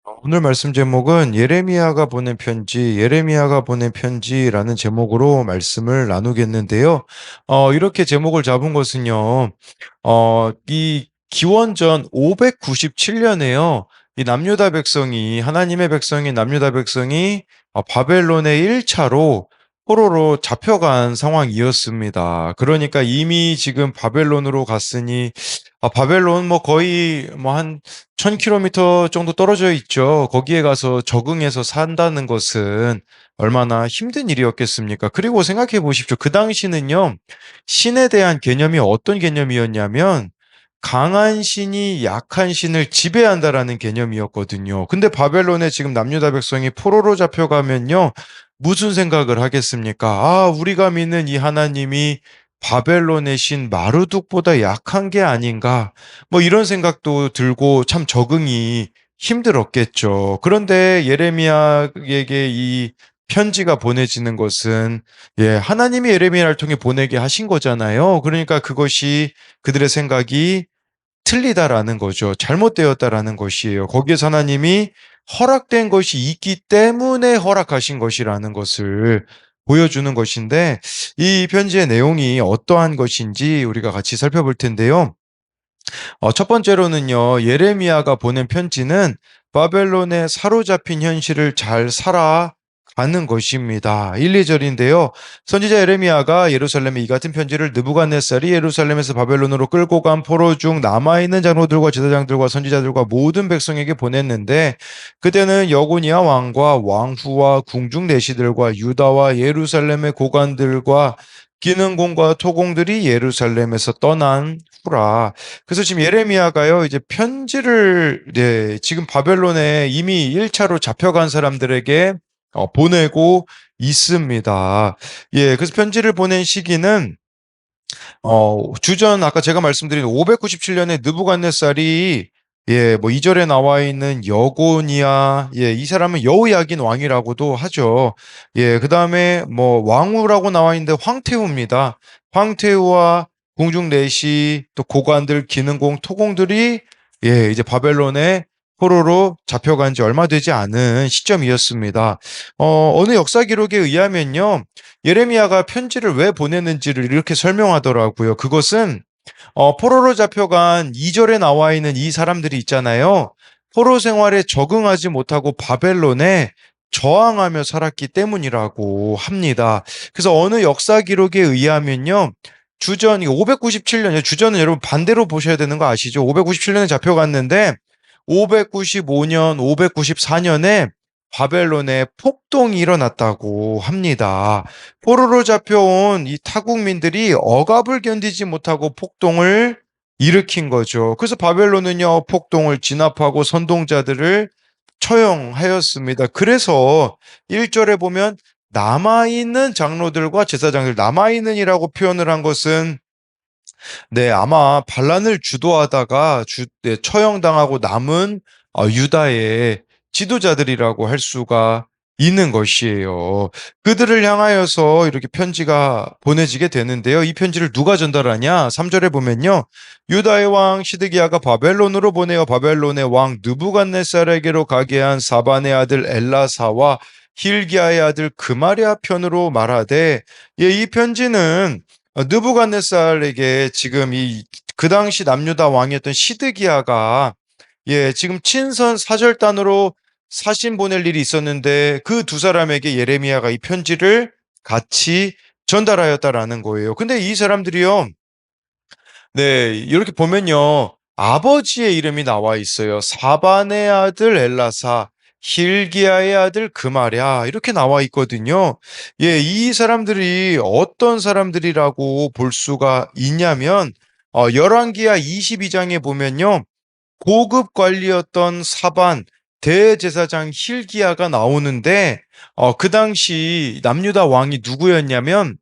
오늘 말씀 제목은 예레미야가 보낸 편지, 예레미야가 보낸 편지라는 제목으로 말씀을 나누겠는데요. 이렇게 제목을 잡은 것은요, 이 기원전 597년에요. 이 남유다 백성이, 하나님의 백성이, 남유다 백성이 바벨론의 1차로 포로로 잡혀간 상황이었습니다. 그러니까 이미 지금 바벨론으로 갔으니, 바벨론 뭐 거의 뭐 한 1000km 정도 떨어져 있죠. 거기에 가서 적응해서 산다는 것은 얼마나 힘든 일이었겠습니까? 그리고 생각해 보십시오. 그 당시는요, 신에 대한 개념이 어떤 개념이었냐면, 강한 신이 약한 신을 지배한다라는 개념이었거든요. 근데 바벨론에 지금 남유다 백성이 포로로 잡혀가면요, 무슨 생각을 하겠습니까? 우리가 믿는 이 하나님이 바벨론의 신 마르둑보다 약한 게 아닌가? 뭐 이런 생각도 들고 참 적응이 힘들었겠죠. 그런데 예레미야에게 이 편지가 보내지는 것은 하나님이 예레미야를 통해 보내게 하신 거잖아요. 그러니까 그것이 그들의 생각이 틀리다라는 거죠. 잘못되었다라는 것이에요. 거기에서 하나님이 허락된 것이 있기 때문에 허락하신 것이라는 것을 보여주는 것인데 이 편지의 내용이 어떠한 것인지 우리가 같이 살펴볼 텐데요. 첫 번째로는요, 예레미야가 보낸 편지는 바벨론에 사로잡힌 현실을 잘 살아가는 것입니다. 1, 2절인데요. 선지자 예레미야가 예루살렘에 이 같은 편지를 느부갓네살이 예루살렘에서 바벨론으로 끌고 간 포로 중 남아있는 장로들과 제사장들과 선지자들과 모든 백성에게 보냈는데 그때는 여고니아 왕과 왕후와 궁중 내시들과 유다와 예루살렘의 고관들과 기능공과 토공들이 예루살렘에서 떠난 후라. 그래서 지금 예레미야가요, 이제 편지를, 지금 바벨론에 이미 1차로 잡혀간 사람들에게 보내고 있습니다. 그래서 편지를 보낸 시기는, 주전, 아까 제가 말씀드린 597년에 느부갓네살이 뭐 2절에 나와 있는 여고니아, 이 사람은 여호야긴 왕이라고도 하죠. 그 다음에 뭐 왕후라고 나와 있는데 황태후입니다. 황태후와 궁중 내시 또 고관들 기능공 토공들이 이제 바벨론에 포로로 잡혀간 지 얼마 되지 않은 시점이었습니다. 어느 역사 기록에 의하면요. 예레미야가 편지를 왜 보냈는지를 이렇게 설명하더라고요. 그것은 포로로 잡혀간 2절에 나와 있는 이 사람들이 있잖아요. 포로 생활에 적응하지 못하고 바벨론에 저항하며 살았기 때문이라고 합니다. 그래서 어느 역사 기록에 의하면요. 주전 597년, 주전은 여러분 반대로 보셔야 되는 거 아시죠? 597년에 잡혀갔는데 595년, 594년에 바벨론에 폭동이 일어났다고 합니다. 포로로 잡혀온 이 타국민들이 억압을 견디지 못하고 폭동을 일으킨 거죠. 그래서 바벨론은요, 폭동을 진압하고 선동자들을 처형하였습니다. 그래서 1절에 보면 남아있는 장로들과 제사장들, 남아있는이라고 표현을 한 것은 아마 반란을 주도하다가 처형당하고 남은 유다의 지도자들이라고 할 수가 있는 것이에요. 그들을 향하여서 이렇게 편지가 보내지게 되는데요. 이 편지를 누가 전달하냐? 3절에 보면요. 유다의 왕 시드기야가 바벨론으로 보내어 바벨론의 왕 느부갓네살에게로 가게 한 사반의 아들 엘라사와 힐기야의 아들 그마랴 편으로 말하되 이 편지는 느부갓네살에게 지금 그 당시 남유다 왕이었던 시드기야가 지금 친선 사절단으로 사신 보낼 일이 있었는데 그 두 사람에게 예레미야가 이 편지를 같이 전달하였다라는 거예요. 근데 이 사람들이요. 이렇게 보면요. 아버지의 이름이 나와 있어요. 사반의 아들 엘라사, 힐기야의 아들 그마랴 이렇게 나와 있거든요. 이 사람들이 어떤 사람들이라고 볼 수가 있냐면 열왕기하 22장에 보면요. 고급 관리였던 사반 대제사장 힐기야가 나오는데 그 당시 남유다 왕이 누구였냐면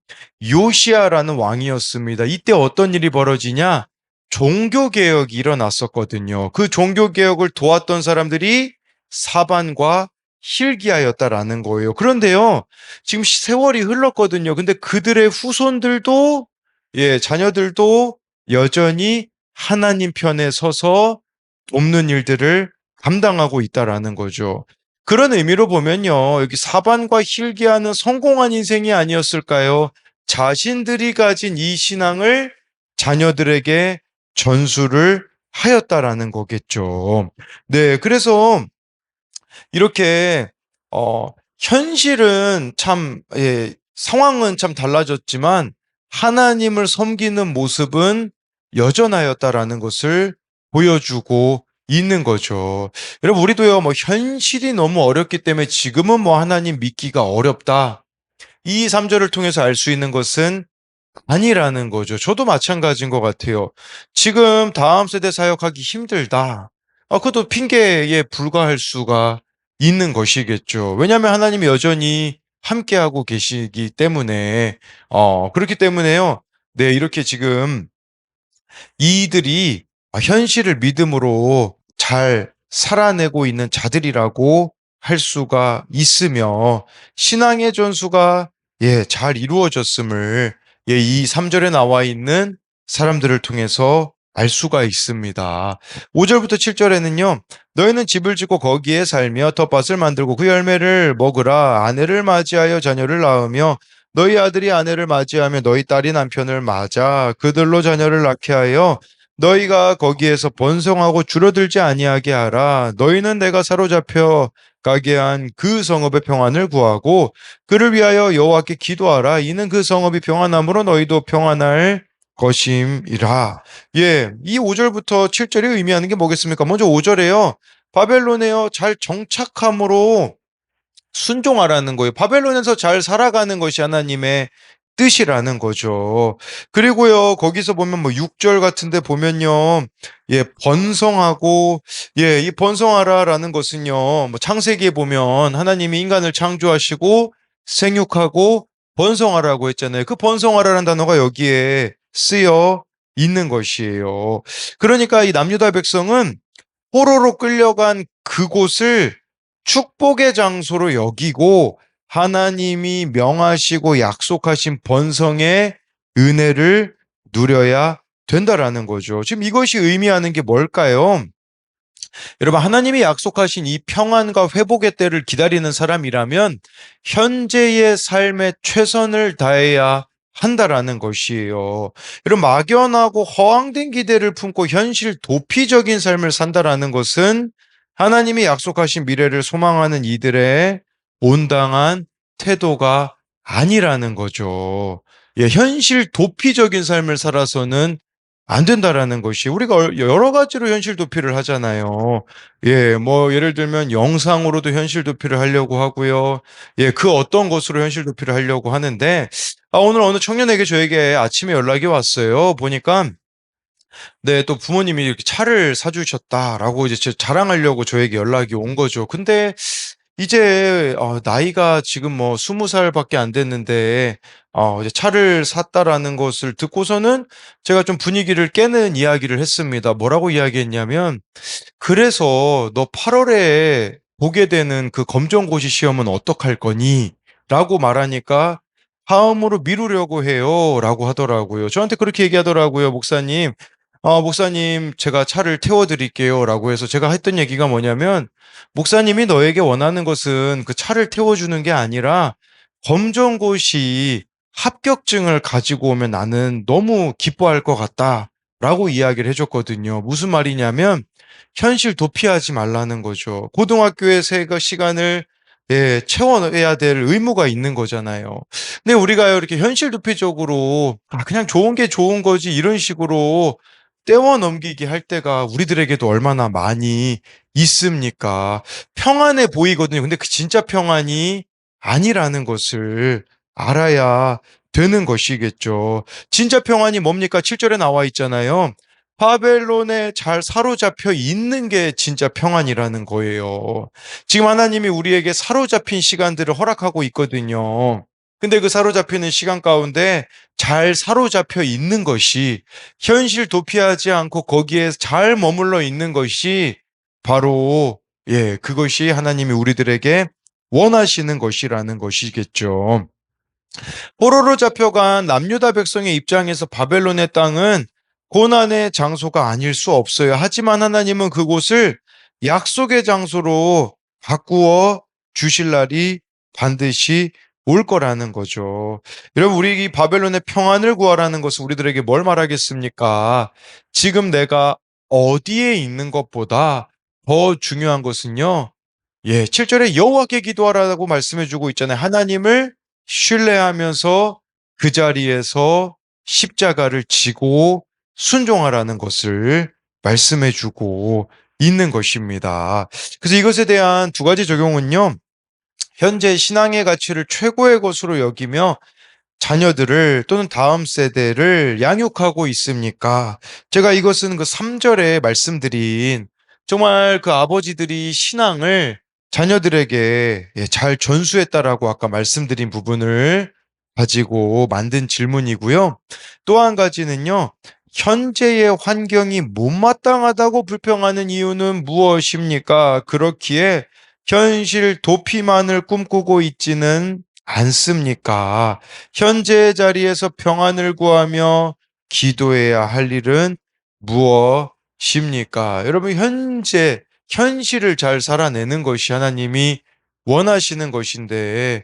요시야라는 왕이었습니다. 이때 어떤 일이 벌어지냐? 종교개혁이 일어났었거든요. 그 종교개혁을 도왔던 사람들이 사반과 힐기야였다라는 거예요. 그런데요, 지금 세월이 흘렀거든요. 근데 그들의 후손들도, 자녀들도 여전히 하나님 편에 서서 돕는 일들을 감당하고 있다라는 거죠. 그런 의미로 보면요. 여기 사반과 hil기야는 성공한 인생이 아니었을까요? 자신들이 가진 이 신앙을 자녀들에게 전수를 하였다라는 거겠죠. 네, 그래서 이렇게 현실은 참 상황은 참 달라졌지만 하나님을 섬기는 모습은 여전하였다라는 것을 보여주고 있는 거죠. 여러분 우리도요 뭐 현실이 너무 어렵기 때문에 지금은 뭐 하나님 믿기가 어렵다. 이 3절을 통해서 알 수 있는 것은 아니라는 거죠. 저도 마찬가지인 것 같아요. 지금 다음 세대 사역하기 힘들다. 그것도 핑계에 불과할 수가 있는 것이겠죠. 왜냐하면 하나님이 여전히 함께하고 계시기 때문에, 그렇기 때문에요. 네, 이렇게 지금 이들이 현실을 믿음으로 잘 살아내고 있는 자들이라고 할 수가 있으며 신앙의 전수가 잘 이루어졌음을 이 3절에 나와 있는 사람들을 통해서 알 수가 있습니다. 5절부터 7절에는요. 너희는 집을 짓고 거기에 살며 텃밭을 만들고 그 열매를 먹으라. 아내를 맞이하여 자녀를 낳으며 너희 아들이 아내를 맞이하며 너희 딸이 남편을 맞아 그들로 자녀를 낳게 하여 너희가 거기에서 번성하고 줄어들지 아니하게 하라. 너희는 내가 사로잡혀 가게 한 그 성읍의 평안을 구하고 그를 위하여 여호와께 기도하라. 이는 그 성읍이 평안함으로 너희도 평안할 것임이라. 이 5절부터 7절이 의미하는 게 뭐겠습니까? 먼저 5절에요. 바벨론에요 잘 정착함으로 순종하라는 거예요. 바벨론에서 잘 살아가는 것이 하나님의 뜻이라는 거죠. 그리고요, 거기서 보면 뭐 6절 같은데 보면요, 번성하고, 이 번성하라라는 것은요, 뭐 창세기에 보면 하나님이 인간을 창조하시고 생육하고 번성하라고 했잖아요. 그 번성하라는 단어가 여기에 쓰여 있는 것이에요. 그러니까 이 남유다 백성은 포로로 끌려간 그곳을 축복의 장소로 여기고 하나님이 명하시고 약속하신 번성의 은혜를 누려야 된다라는 거죠. 지금 이것이 의미하는 게 뭘까요? 여러분, 하나님이 약속하신 이 평안과 회복의 때를 기다리는 사람이라면 현재의 삶에 최선을 다해야 한다라는 것이에요. 여러분, 막연하고 허황된 기대를 품고 현실 도피적인 삶을 산다라는 것은 하나님이 약속하신 미래를 소망하는 이들의 온당한 태도가 아니라는 거죠. 현실 도피적인 삶을 살아서는 안 된다라는 것이 우리가 여러 가지로 현실 도피를 하잖아요. 뭐 예를 들면 영상으로도 현실 도피를 하려고 하고요. 그 어떤 것으로 현실 도피를 하려고 하는데 오늘 어느 청년에게 저에게 아침에 연락이 왔어요. 보니까 네, 또 부모님이 이렇게 차를 사주셨다라고 이제 자랑하려고 저에게 연락이 온 거죠. 근데 이제 나이가 지금 뭐 20살밖에 안 됐는데 이제 차를 샀다라는 것을 듣고서는 제가 좀 분위기를 깨는 이야기를 했습니다. 뭐라고 이야기했냐면 그래서 너 8월에 보게 되는 그 검정고시 시험은 어떡할 거니? 라고 말하니까 다음으로 미루려고 해요. 라고 하더라고요. 저한테 그렇게 얘기하더라고요, 목사님. 목사님, 제가 차를 태워드릴게요. 라고 해서 제가 했던 얘기가 뭐냐면, 목사님이 너에게 원하는 것은 그 차를 태워주는 게 아니라, 검정고시 합격증을 가지고 오면 나는 너무 기뻐할 것 같다. 라고 이야기를 해줬거든요. 무슨 말이냐면, 현실 도피하지 말라는 거죠. 고등학교에 새 시간을 채워야 될 의무가 있는 거잖아요. 근데 우리가 이렇게 현실 도피적으로 그냥 좋은 게 좋은 거지 이런 식으로 떼워 넘기기 할 때가 우리들에게도 얼마나 많이 있습니까? 평안해 보이거든요. 근데 그 진짜 평안이 아니라는 것을 알아야 되는 것이겠죠. 진짜 평안이 뭡니까? 7절에 나와 있잖아요. 바벨론에 잘 사로잡혀 있는 게 진짜 평안이라는 거예요. 지금 하나님이 우리에게 사로잡힌 시간들을 허락하고 있거든요. 근데 그 사로잡히는 시간 가운데 잘 사로잡혀 있는 것이 현실 도피하지 않고 거기에 잘 머물러 있는 것이 바로 그것이 하나님이 우리들에게 원하시는 것이라는 것이겠죠. 포로로 잡혀간 남유다 백성의 입장에서 바벨론의 땅은 고난의 장소가 아닐 수 없어요. 하지만 하나님은 그곳을 약속의 장소로 바꾸어 주실 날이 반드시 올 거라는 거죠. 여러분, 우리 이 바벨론의 평안을 구하라는 것은 우리들에게 뭘 말하겠습니까? 지금 내가 어디에 있는 것보다 더 중요한 것은요. 7절에 여호와께 기도하라고 말씀해 주고 있잖아요. 하나님을 신뢰하면서 그 자리에서 십자가를 지고 순종하라는 것을 말씀해 주고 있는 것입니다. 그래서 이것에 대한 두 가지 적용은요. 현재 신앙의 가치를 최고의 것으로 여기며 자녀들을 또는 다음 세대를 양육하고 있습니까? 제가 이것은 그 3절에 말씀드린 정말 그 아버지들이 신앙을 자녀들에게 잘 전수했다라고 아까 말씀드린 부분을 가지고 만든 질문이고요. 또 한 가지는요. 현재의 환경이 못마땅하다고 불평하는 이유는 무엇입니까? 그렇기에 현실 도피만을 꿈꾸고 있지는 않습니까? 현재의 자리에서 평안을 구하며 기도해야 할 일은 무엇입니까? 여러분, 현실을 잘 살아내는 것이 하나님이 원하시는 것인데,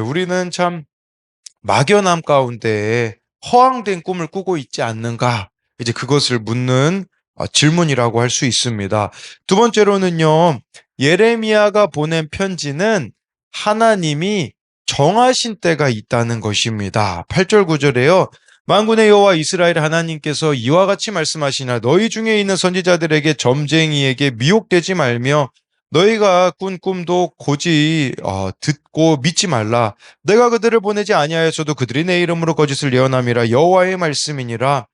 우리는 참 막연함 가운데 허황된 꿈을 꾸고 있지 않는가? 이제 그것을 묻는 질문이라고 할 수 있습니다. 두 번째로는요, 예레미야가 보낸 편지는 하나님이 정하신 때가 있다는 것입니다. 8절 9절에요. 만군의 여호와 이스라엘 하나님께서 이와 같이 말씀하시나 너희 중에 있는 선지자들에게 점쟁이에게 미혹되지 말며 너희가 꾼 꿈도 고지 듣고 믿지 말라. 내가 그들을 보내지 아니하여서도 그들이 내 이름으로 거짓을 예언함이라 여호와의 말씀이니라.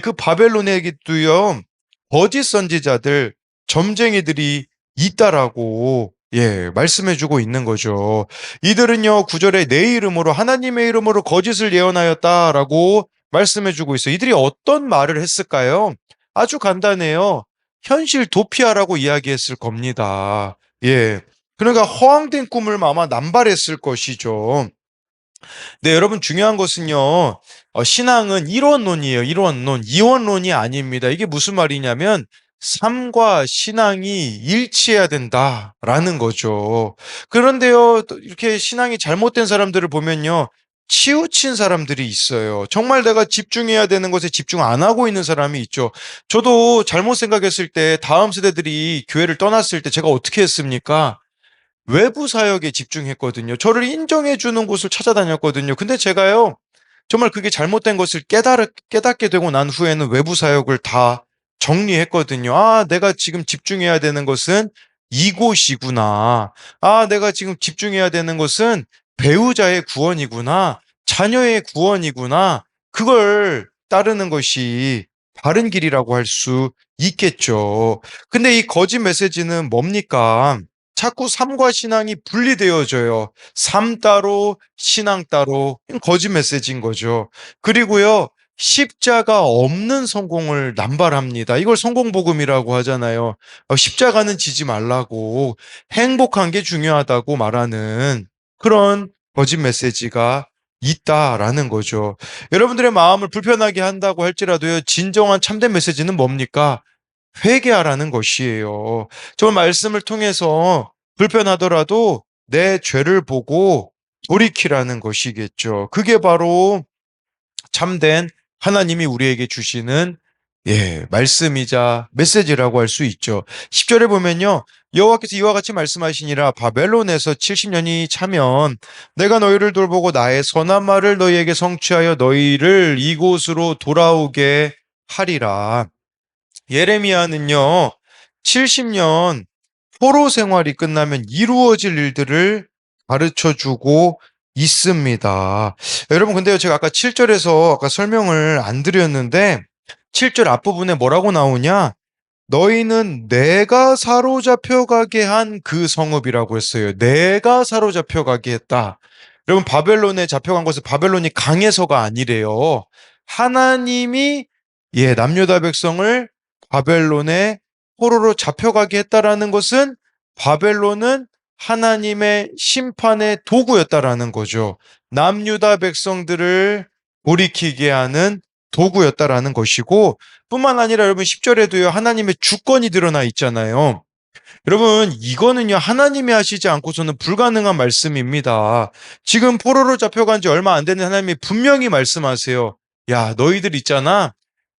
그 바벨론에게도요 거짓 선지자들 점쟁이들이 있다라고 말씀해주고 있는 거죠. 이들은요 9절에 내 이름으로 하나님의 이름으로 거짓을 예언하였다라고 말씀해주고 있어요. 이들이 어떤 말을 했을까요? 아주 간단해요. 현실 도피하라고 이야기했을 겁니다. 그러니까 허황된 꿈을 아마 남발했을 것이죠. 네, 여러분 중요한 것은요. 신앙은 일원론이에요. 일원론. 이원론이 아닙니다. 이게 무슨 말이냐면 삶과 신앙이 일치해야 된다라는 거죠. 그런데요. 또 이렇게 신앙이 잘못된 사람들을 보면요. 치우친 사람들이 있어요. 정말 내가 집중해야 되는 것에 집중 안 하고 있는 사람이 있죠. 저도 잘못 생각했을 때 다음 세대들이 교회를 떠났을 때 제가 어떻게 했습니까? 외부 사역에 집중했거든요. 저를 인정해 주는 곳을 찾아다녔거든요. 근데 제가요, 정말 그게 잘못된 것을 깨닫게 되고 난 후에는 외부 사역을 다 정리했거든요. 아, 내가 지금 집중해야 되는 것은 이곳이구나. 아, 내가 지금 집중해야 되는 것은 배우자의 구원이구나. 자녀의 구원이구나. 그걸 따르는 것이 바른 길이라고 할 수 있겠죠. 근데 이 거짓 메시지는 뭡니까? 자꾸 삶과 신앙이 분리되어져요. 삶 따로, 신앙 따로. 거짓 메시지인 거죠. 그리고요, 십자가 없는 성공을 남발합니다. 이걸 성공복음이라고 하잖아요. 십자가는 지지 말라고, 행복한 게 중요하다고 말하는 그런 거짓 메시지가 있다라는 거죠. 여러분들의 마음을 불편하게 한다고 할지라도요, 진정한 참된 메시지는 뭡니까? 회개하라는 것이에요. 정말 말씀을 통해서 불편하더라도 내 죄를 보고 돌이키라는 것이겠죠. 그게 바로 참된 하나님이 우리에게 주시는 말씀이자 메시지라고 할 수 있죠. 10절에 보면요. 여호와께서 이와 같이 말씀하시니라 바벨론에서 70년이 차면 내가 너희를 돌보고 나의 선한 말을 너희에게 성취하여 너희를 이곳으로 돌아오게 하리라. 예레미야는요, 70년 포로 생활이 끝나면 이루어질 일들을 가르쳐 주고 있습니다. 여러분, 근데요, 제가 아까 7절에서 아까 설명을 안 드렸는데, 7절 앞부분에 뭐라고 나오냐? 너희는 내가 사로잡혀 가게 한 그 성읍이라고 했어요. 내가 사로잡혀 가게 했다. 여러분, 바벨론에 잡혀간 것은 바벨론이 강해서가 아니래요. 하나님이 남유다 백성을 바벨론에 포로로 잡혀가게 했다라는 것은 바벨론은 하나님의 심판의 도구였다라는 거죠. 남유다 백성들을 돌이키게 하는 도구였다라는 것이고 뿐만 아니라 여러분 10절에도요 하나님의 주권이 드러나 있잖아요. 여러분, 이거는요, 하나님이 하시지 않고서는 불가능한 말씀입니다. 지금 포로로 잡혀간 지 얼마 안 되는 하나님이 분명히 말씀하세요. 야, 너희들 있잖아.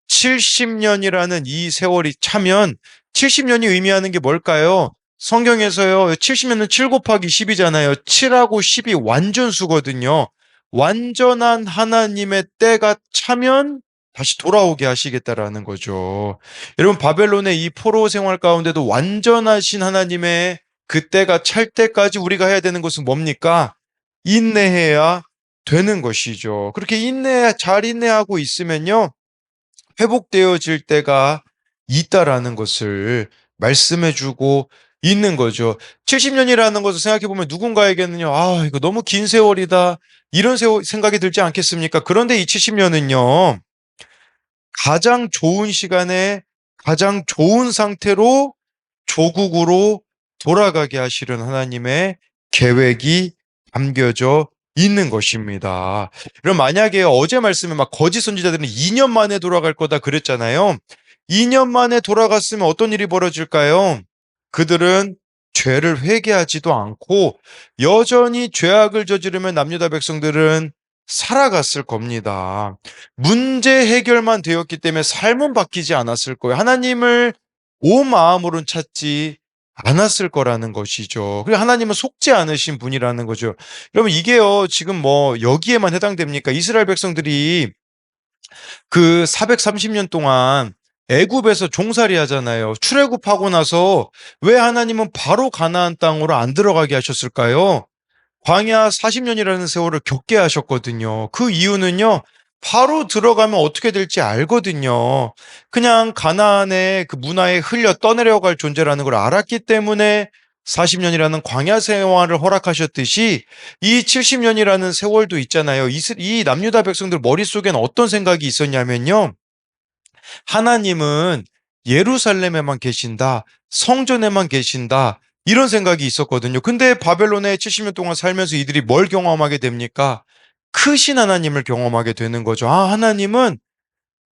70년이라는 이 세월이 차면 70년이 의미하는 게 뭘까요? 성경에서요, 70년은 7 곱하기 10이잖아요. 7하고 10이 완전수거든요. 완전한 하나님의 때가 차면 다시 돌아오게 하시겠다라는 거죠. 여러분, 바벨론의 이 포로 생활 가운데도 완전하신 하나님의 그 때가 찰 때까지 우리가 해야 되는 것은 뭡니까? 인내해야 되는 것이죠. 그렇게 잘 인내하고 있으면요, 회복되어질 때가 있다라는 것을 말씀해 주고 있는 거죠. 70년이라는 것을 생각해 보면 누군가에게는요, 아, 이거 너무 긴 세월이다. 이런 생각이 들지 않겠습니까? 그런데 이 70년은요, 가장 좋은 시간에 가장 좋은 상태로 조국으로 돌아가게 하시려는 하나님의 계획이 담겨져 있는 것입니다. 그럼 만약에 어제 말씀에 막 거짓 선지자들은 2년 만에 돌아갈 거다 그랬잖아요. 2년 만에 돌아갔으면 어떤 일이 벌어질까요? 그들은 죄를 회개하지도 않고 여전히 죄악을 저지르면 남유다 백성들은 살아갔을 겁니다. 문제 해결만 되었기 때문에 삶은 바뀌지 않았을 거예요. 하나님을 온 마음으로는 찾지 않았을 거라는 것이죠. 그리고 하나님은 속지 않으신 분이라는 거죠. 여러분, 이게요, 지금 뭐 여기에만 해당됩니까? 이스라엘 백성들이 그 430년 동안 애굽에서 종살이 하잖아요. 출애굽하고 나서 왜 하나님은 바로 가나안 땅으로 안 들어가게 하셨을까요? 광야 40년이라는 세월을 겪게 하셨거든요. 그 이유는요, 바로 들어가면 어떻게 될지 알거든요. 그냥 가나안의 그 문화에 흘려 떠내려갈 존재라는 걸 알았기 때문에 40년이라는 광야 생활을 허락하셨듯이 이 70년이라는 세월도 있잖아요. 이 남유다 백성들 머릿속엔 어떤 생각이 있었냐면요. 하나님은 예루살렘에만 계신다, 성전에만 계신다, 이런 생각이 있었거든요. 근데 바벨론에 70년 동안 살면서 이들이 뭘 경험하게 됩니까? 크신 하나님을 경험하게 되는 거죠. 아, 하나님은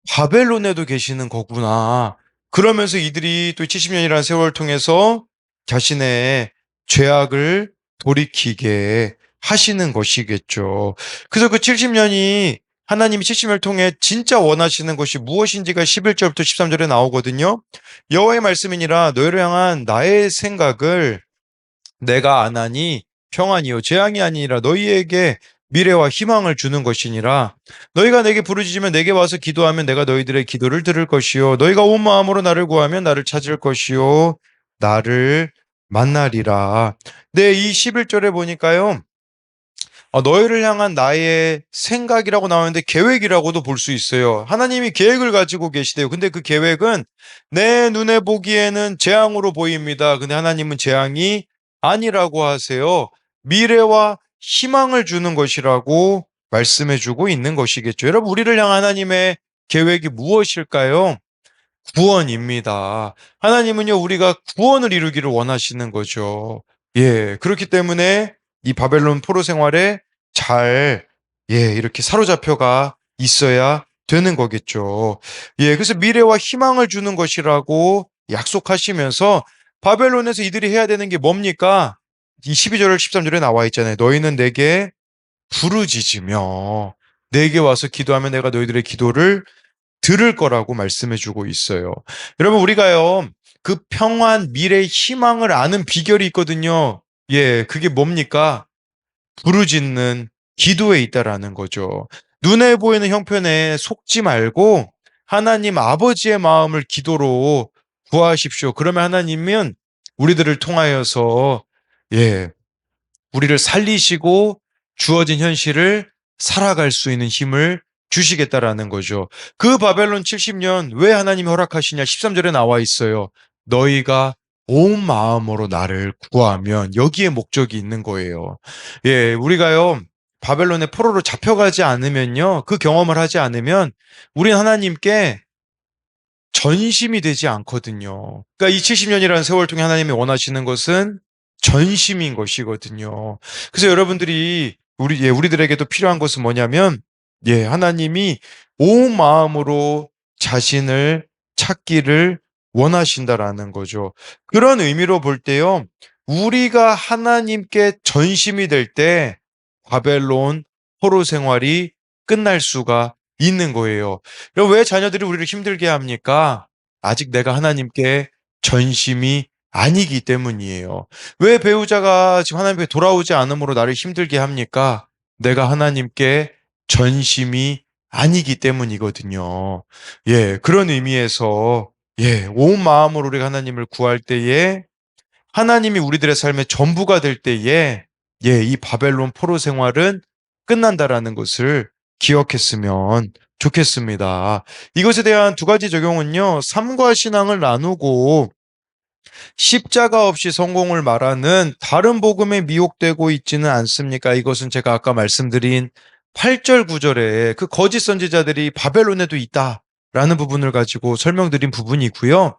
바벨론에도 계시는 거구나. 그러면서 이들이 또 70년이라는 세월을 통해서 자신의 죄악을 돌이키게 하시는 것이겠죠. 그래서 그 70년이 하나님이 70년을 통해 진짜 원하시는 것이 무엇인지가 11절부터 13절에 나오거든요. 여호와의 말씀이니라 너희를 향한 나의 생각을 내가 안 하니 평안이요 재앙이 아니라 너희에게 미래와 희망을 주는 것이니라. 너희가 내게 부르짖으면 내게 와서 기도하면 내가 너희들의 기도를 들을 것이요 너희가 온 마음으로 나를 구하면 나를 찾을 것이요 나를 만나리라. 네, 이 11절에 보니까요. 너희를 향한 나의 생각이라고 나오는데 계획이라고도 볼 수 있어요. 하나님이 계획을 가지고 계시대요. 근데 그 계획은 내 눈에 보기에는 재앙으로 보입니다. 근데 하나님은 재앙이 아니라고 하세요. 미래와 희망을 주는 것이라고 말씀해 주고 있는 것이겠죠. 여러분, 우리를 향한 하나님의 계획이 무엇일까요? 구원입니다. 하나님은요, 우리가 구원을 이루기를 원하시는 거죠. 예, 그렇기 때문에 이 바벨론 포로 생활에 잘, 예, 이렇게 사로잡혀가 있어야 되는 거겠죠. 예, 그래서 미래와 희망을 주는 것이라고 약속하시면서 바벨론에서 이들이 해야 되는 게 뭡니까? 이 12절, 13절에 나와 있잖아요. 너희는 내게 부르짖으며 내게 와서 기도하면 내가 너희들의 기도를 들을 거라고 말씀해 주고 있어요. 여러분, 우리가요, 그 평안, 미래, 희망을 아는 비결이 있거든요. 예, 그게 뭡니까? 부르짖는 기도에 있다라는 거죠. 눈에 보이는 형편에 속지 말고 하나님 아버지의 마음을 기도로 구하십시오. 그러면 하나님은 우리들을 통하여서, 예, 우리를 살리시고 주어진 현실을 살아갈 수 있는 힘을 주시겠다라는 거죠. 그 바벨론 70년 왜 하나님이 허락하시냐? 13절에 나와 있어요. 너희가 온 마음으로 나를 구하면 여기에 목적이 있는 거예요. 예, 우리가요, 바벨론의 포로로 잡혀가지 않으면요, 그 경험을 하지 않으면 우린 하나님께 전심이 되지 않거든요. 그러니까 이 70년이라는 세월 통해 하나님이 원하시는 것은 전심인 것이거든요. 그래서 여러분들이 우리들에게도 필요한 것은 뭐냐면, 예, 하나님이 온 마음으로 자신을 찾기를 원하신다라는 거죠. 그런 의미로 볼 때요. 우리가 하나님께 전심이 될 때 바벨론 포로 생활이 끝날 수가 있는 거예요. 그럼 왜 자녀들이 우리를 힘들게 합니까? 아직 내가 하나님께 전심이 아니기 때문이에요. 왜 배우자가 지금 하나님께 돌아오지 않음으로 나를 힘들게 합니까? 내가 하나님께 전심이 아니기 때문이거든요. 예, 그런 의미에서 예, 온 마음으로 우리가 하나님을 구할 때에 하나님이 우리들의 삶의 전부가 될 때에 예, 이 바벨론 포로 생활은 끝난다라는 것을 기억했으면 좋겠습니다. 이것에 대한 두 가지 적용은요, 삶과 신앙을 나누고 십자가 없이 성공을 말하는 다른 복음에 미혹되고 있지는 않습니까? 이것은 제가 아까 말씀드린 8절 9절에 그 거짓 선지자들이 바벨론에도 있다라는 부분을 가지고 설명드린 부분이고요.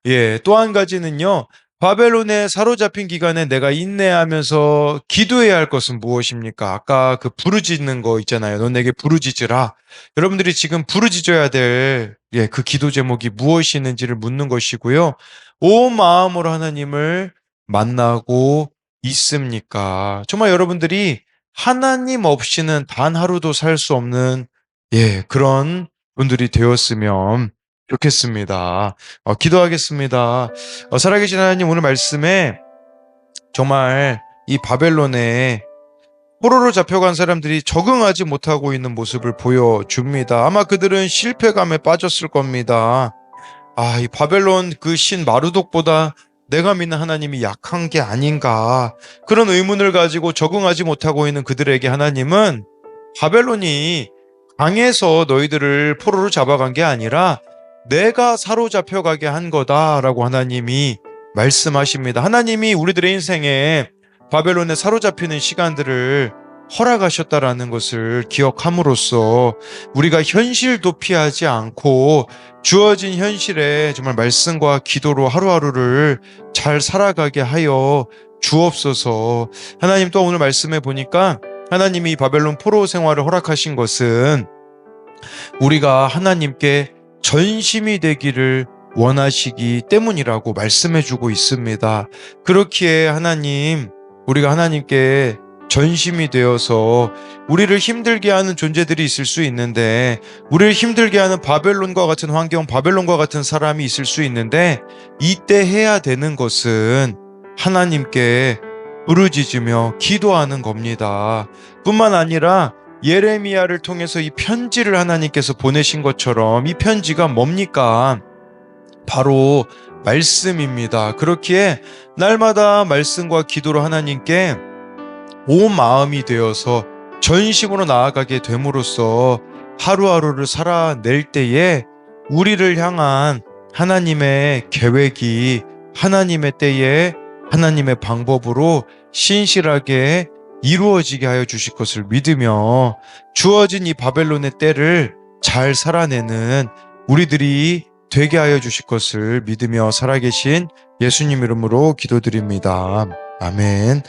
예, 또 한 가지는요. 바벨론에 사로잡힌 기간에 내가 인내하면서 기도해야 할 것은 무엇입니까? 아까 그 부르짖는 거 있잖아요. 넌 내게 부르짖으라. 여러분들이 지금 부르짖어야 될 예, 그 기도 제목이 무엇이 있는지를 묻는 것이고요. 온 마음으로 하나님을 만나고 있습니까? 정말 여러분들이 하나님 없이는 단 하루도 살 수 없는 예, 그런 분들이 되었으면 좋겠습니다. 기도하겠습니다. 살아계신 하나님 오늘 말씀에 정말 이 바벨론에 포로로 잡혀간 사람들이 적응하지 못하고 있는 모습을 보여줍니다. 아마 그들은 실패감에 빠졌을 겁니다. 이 바벨론 그 신 마르독보다 내가 믿는 하나님이 약한 게 아닌가. 그런 의문을 가지고 적응하지 못하고 있는 그들에게 하나님은 바벨론이 강해서 너희들을 포로로 잡아간 게 아니라 내가 사로잡혀가게 한 거다라고 하나님이 말씀하십니다. 하나님이 우리들의 인생에 바벨론에 사로잡히는 시간들을 허락하셨다라는 것을 기억함으로써 우리가 현실 도피하지 않고 주어진 현실에 정말 말씀과 기도로 하루하루를 잘 살아가게 하여 주옵소서. 하나님 또 오늘 말씀해 보니까 하나님이 바벨론 포로 생활을 허락하신 것은 우리가 하나님께 전심이 되기를 원하시기 때문이라고 말씀해 주고 있습니다. 그렇기에 하나님, 우리가 하나님께 전심이 되어서 우리를 힘들게 하는 존재들이 있을 수 있는데, 우리를 힘들게 하는 바벨론과 같은 환경, 바벨론과 같은 사람이 있을 수 있는데, 이때 해야 되는 것은 하나님께 부르짖으며 기도하는 겁니다. 뿐만 아니라 예레미야를 통해서 이 편지를 하나님께서 보내신 것처럼 이 편지가 뭡니까? 바로 말씀입니다. 그렇기에 날마다 말씀과 기도로 하나님께 온 마음이 되어서 전심으로 나아가게 됨으로써 하루하루를 살아낼 때에 우리를 향한 하나님의 계획이 하나님의 때에 하나님의 방법으로 신실하게 이루어지게 하여 주실 것을 믿으며 주어진 이 바벨론의 때를 잘 살아내는 우리들이 되게 하여 주실 것을 믿으며 살아계신 예수님 이름으로 기도드립니다. 아멘.